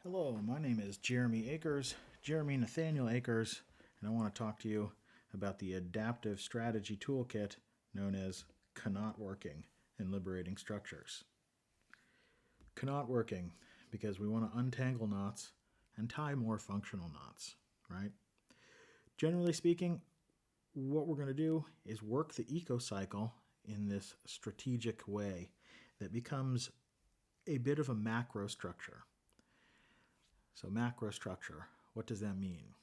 Hello, my name is Jeremy Nathaniel Akers, and I want to talk to you about the adaptive strategy toolkit known as Knotworking in Liberating Structures. Knotworking, because we want to untangle knots and tie more functional knots, right? Generally speaking, what we're going to do is work the ecocycle in this strategic way that becomes a bit of a macro structure. So macro structure, what does that mean?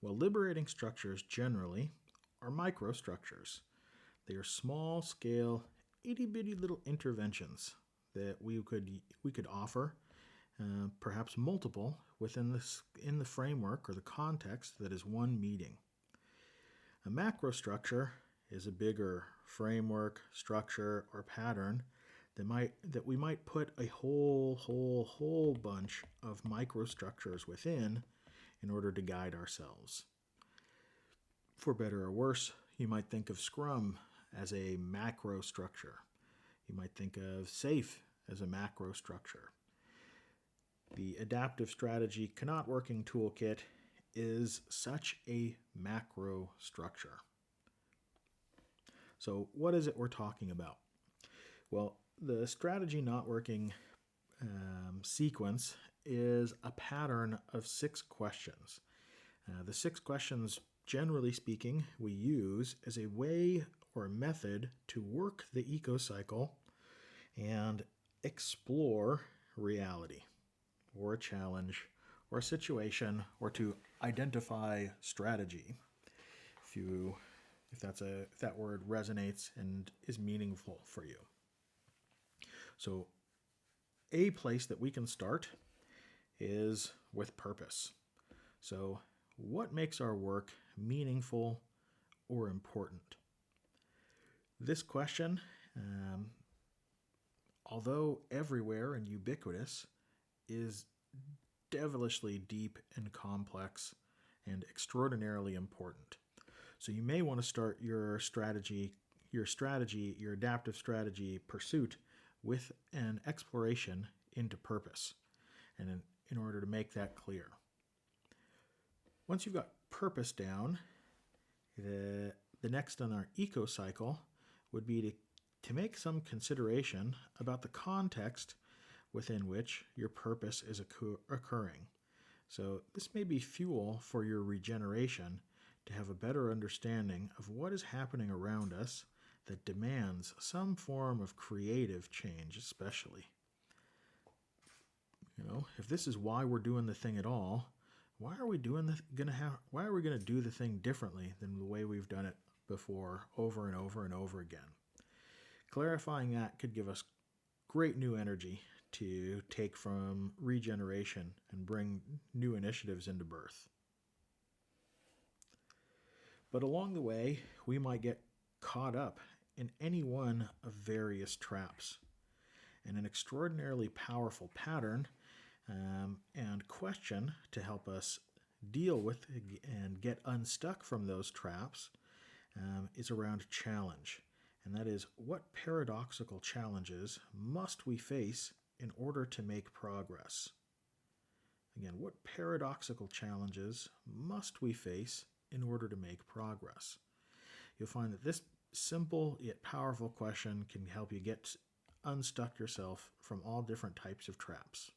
Well, liberating structures generally are microstructures. They are small scale, itty bitty little interventions that we could offer, perhaps multiple, in the framework or the context that is one meeting. A macro structure is a bigger framework, structure, or pattern that we might put a whole bunch of microstructures within in order to guide ourselves. For better or worse, you might think of Scrum as a macro structure. You might think of SAFe as a macro structure. The Adaptive Strategy Knotworking Toolkit is such a macro structure. So what is it we're talking about? Well, the strategy knotworking sequence is a pattern of 6 questions. The 6 questions, generally speaking, we use as a way or a method to work the ecocycle and explore reality or a challenge or a situation or to identify strategy. If that word resonates and is meaningful for you. So a place that we can start is with purpose. So what makes our work meaningful or important? This question, although everywhere and ubiquitous, is devilishly deep and complex and extraordinarily important. So you may want to start your adaptive strategy pursuit with an exploration into purpose, and in order to make that clear. Once you've got purpose down, the next on our ecocycle would be to make some consideration about the context within which your purpose is occurring. So this may be fuel for your regeneration to have a better understanding of what is happening around us that demands some form of creative change, especially. If this is why we're doing the thing at all, why are we going to do the thing differently than the way we've done it before, over and over and over again? Clarifying that could give us great new energy to take from regeneration and bring new initiatives into birth. But along the way, we might get caught up in any one of various traps. And an extraordinarily powerful pattern and question to help us deal with and get unstuck from those traps is around challenge. And that is, what paradoxical challenges must we face in order to make progress? Again, what paradoxical challenges must we face in order to make progress? You'll find that this simple yet powerful question can help you get unstuck yourself from all different types of traps.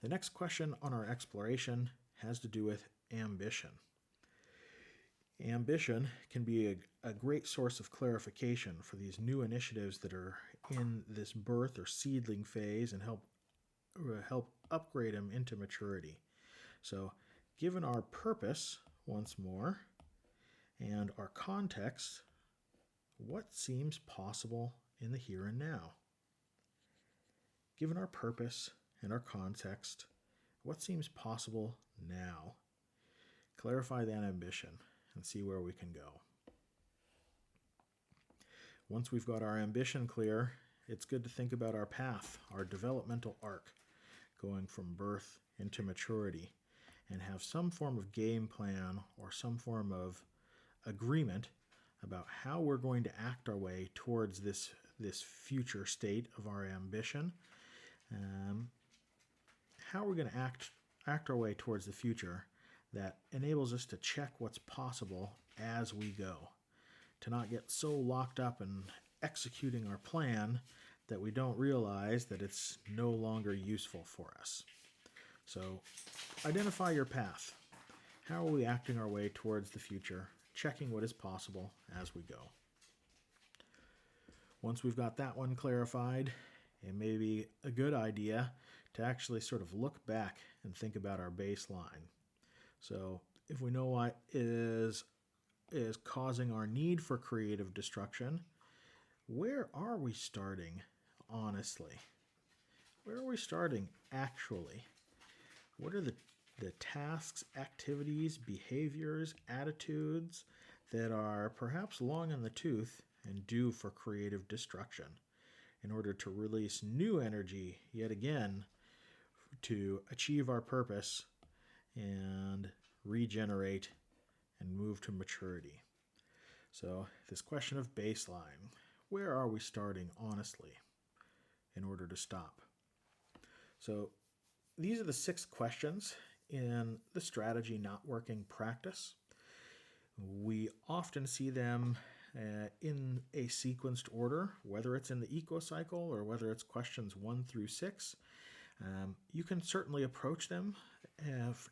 The next question on our exploration has to do with ambition. Ambition can be a great source of clarification for these new initiatives that are in this birth or seedling phase and help upgrade them into maturity. So, given our purpose, once more, and our context, what seems possible in the here and now? Given our purpose and our context, what seems possible now? Clarify that ambition and see where we can go. Once we've got our ambition clear, it's good to think about our path, our developmental arc, going from birth into maturity, and have some form of game plan or some form of agreement about how we're going to act our way towards this future state of our ambition, how are we going to act our way towards the future that enables us to check what's possible as we go, to not get so locked up in executing our plan that we don't realize that it's no longer useful for us. So identify your path. How are we acting our way towards the future, checking what is possible as we go? Once we've got that one clarified, it may be a good idea to actually sort of look back and think about our baseline. So if we know what is causing our need for creative destruction, where are we starting honestly? Where are we starting actually? What are the tasks, activities, behaviors, attitudes that are perhaps long in the tooth and due for creative destruction in order to release new energy yet again to achieve our purpose and regenerate and move to maturity? So this question of baseline, where are we starting honestly in order to stop? So these are the 6 questions in the strategy not working practice. We often see them in a sequenced order, whether it's in the Ecocycle or whether it's questions 1 through 6. You can certainly approach them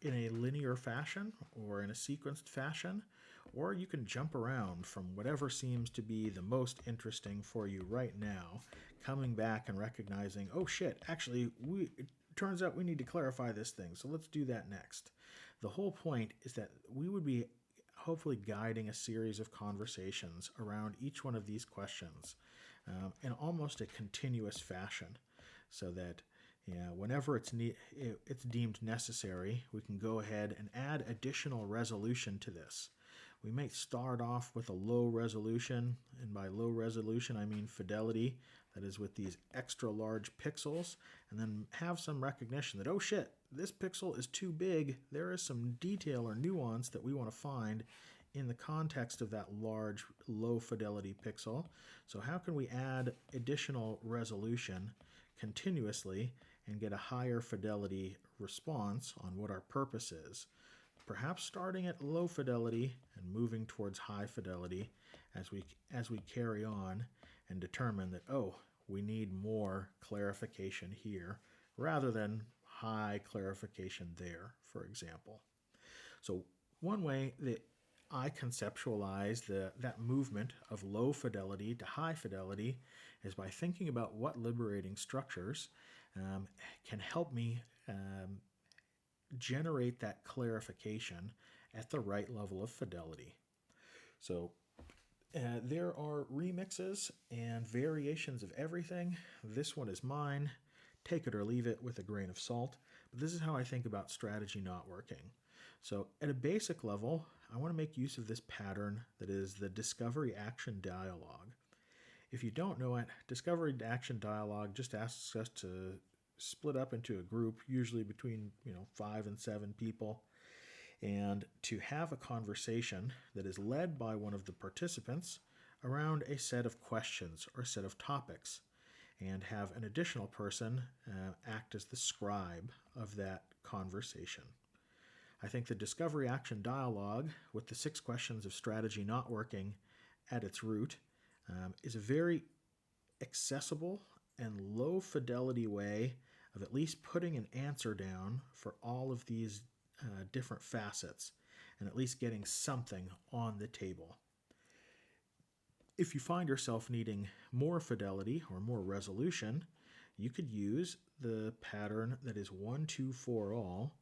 in a linear fashion or in a sequenced fashion, or you can jump around from whatever seems to be the most interesting for you right now, coming back and recognizing, oh shit, actually, it turns out we need to clarify this thing, so let's do that next. The whole point is that we would be hopefully guiding a series of conversations around each one of these questions in almost a continuous fashion, so that whenever it's deemed necessary, we can go ahead and add additional resolution to this. We may start off with a low resolution, and by low resolution I mean fidelity, that is with these extra large pixels, and then have some recognition that, oh shit, this pixel is too big. There is some detail or nuance that we want to find in the context of that large, low fidelity pixel. So how can we add additional resolution continuously and get a higher fidelity response on what our purpose is? Perhaps starting at low fidelity and moving towards high fidelity as we carry on and determine that, oh, we need more clarification here rather than high clarification there, for example. So one way that I conceptualize that movement of low fidelity to high fidelity is by thinking about what liberating structures can help me generate that clarification at the right level of fidelity. So there are remixes and variations of everything. This one is mine. Take it or leave it with a grain of salt. But this is how I think about strategy not working. So at a basic level, I want to make use of this pattern that is the discovery action dialogue. If you don't know it, discovery action dialogue just asks us to split up into a group, usually between 5 and 7 people, and to have a conversation that is led by one of the participants around a set of questions or a set of topics, and have an additional person act as the scribe of that conversation. I think the discovery action dialogue, with the 6 questions of strategy not working at its root, is a very accessible and low fidelity way of at least putting an answer down for all of these different facets and at least getting something on the table. If you find yourself needing more fidelity or more resolution, you could use the pattern that is 1, 2, 4 all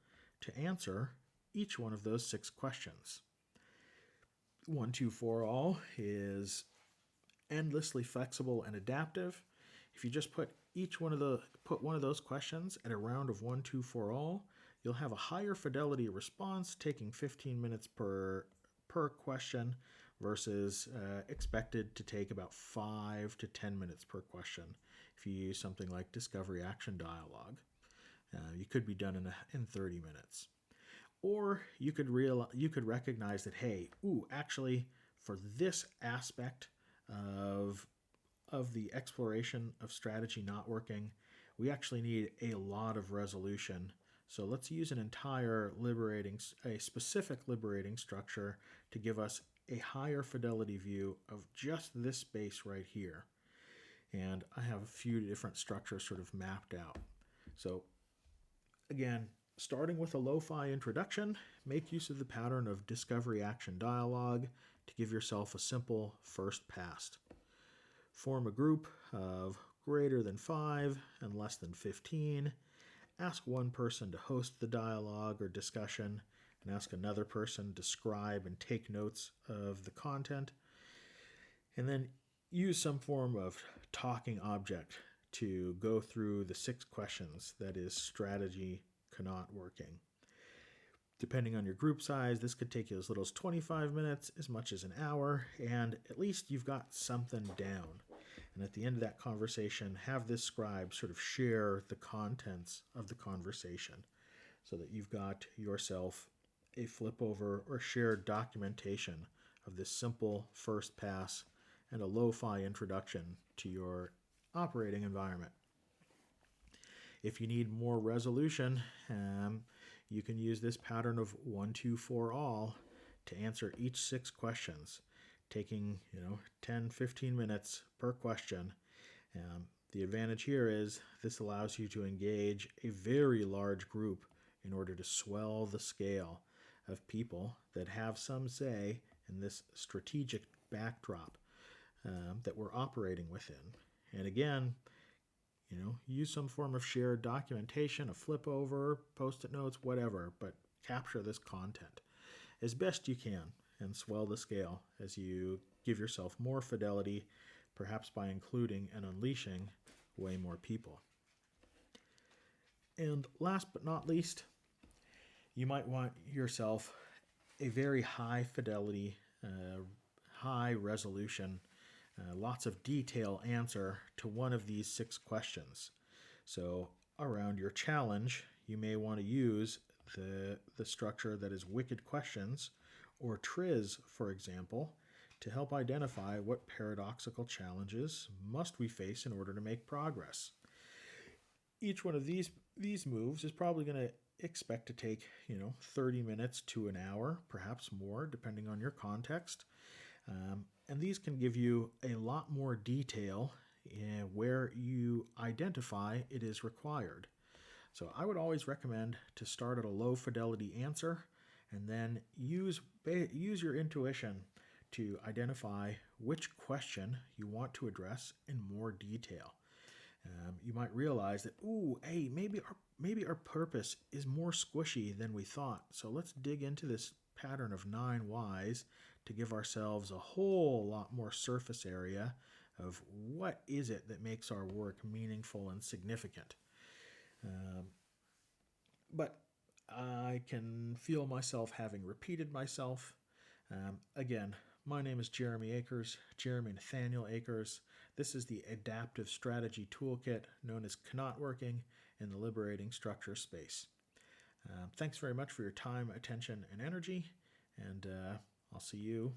to answer each one of those 6 questions. 1, 2, 4 all is endlessly flexible and adaptive. If you just put one of those questions at a round of 1, 2, 4 all, you'll have a higher fidelity response, taking 15 minutes per question versus expected to take about 5 to 10 minutes per question if you use something like discovery action dialogue. You could be done in 30 minutes. Or you could recognize that, hey, actually, for this aspect of the exploration of strategy not working, we actually need a lot of resolution So let's use a specific liberating structure to give us a higher fidelity view of just this space right here. And I have a few different structures sort of mapped out. So again, starting with a lo-fi introduction, make use of the pattern of discovery action dialogue to give yourself a simple first pass. Form a group of greater than 5 and less than 15. Ask one person to host the dialogue or discussion, and ask another person to scribe and take notes of the content. And then use some form of talking object to go through the 6 questions, that is strategy, knotworking. Depending on your group size, this could take you as little as 25 minutes, as much as an hour, and at least you've got something down. And at the end of that conversation, have this scribe sort of share the contents of the conversation so that you've got yourself a flip over or shared documentation of this simple first pass and a lo-fi introduction to your operating environment. If you need more resolution, you can use this pattern of 1, 2, 4 all to answer each 6 questions, taking 10, 15 minutes per question. The advantage here is this allows you to engage a very large group in order to swell the scale of people that have some say in this strategic backdrop that we're operating within. And again, use some form of shared documentation, a flip over, post-it notes, whatever, but capture this content as best you can and swell the scale as you give yourself more fidelity, perhaps by including and unleashing way more people. And last but not least, you might want yourself a very high fidelity, high resolution, lots of detail answer to one of these 6 questions. So around your challenge, you may want to use the structure that is wicked questions, or TRIZ, for example, to help identify what paradoxical challenges must we face in order to make progress. Each one of these moves is probably going to expect to take 30 minutes to an hour, perhaps more, depending on your context. And these can give you a lot more detail where you identify it is required. So I would always recommend to start at a low fidelity answer and then use your intuition to identify which question you want to address in more detail. You might realize that, maybe our purpose is more squishy than we thought. So let's dig into this pattern of 9 whys to give ourselves a whole lot more surface area of what is it that makes our work meaningful and significant. But I can feel myself having repeated myself. Again, my name is Jeremy Nathaniel Akers. This is the Adaptive Strategy Toolkit known as Knotworking in the Liberating Structure space. Thanks very much for your time, attention, and energy, and I'll see you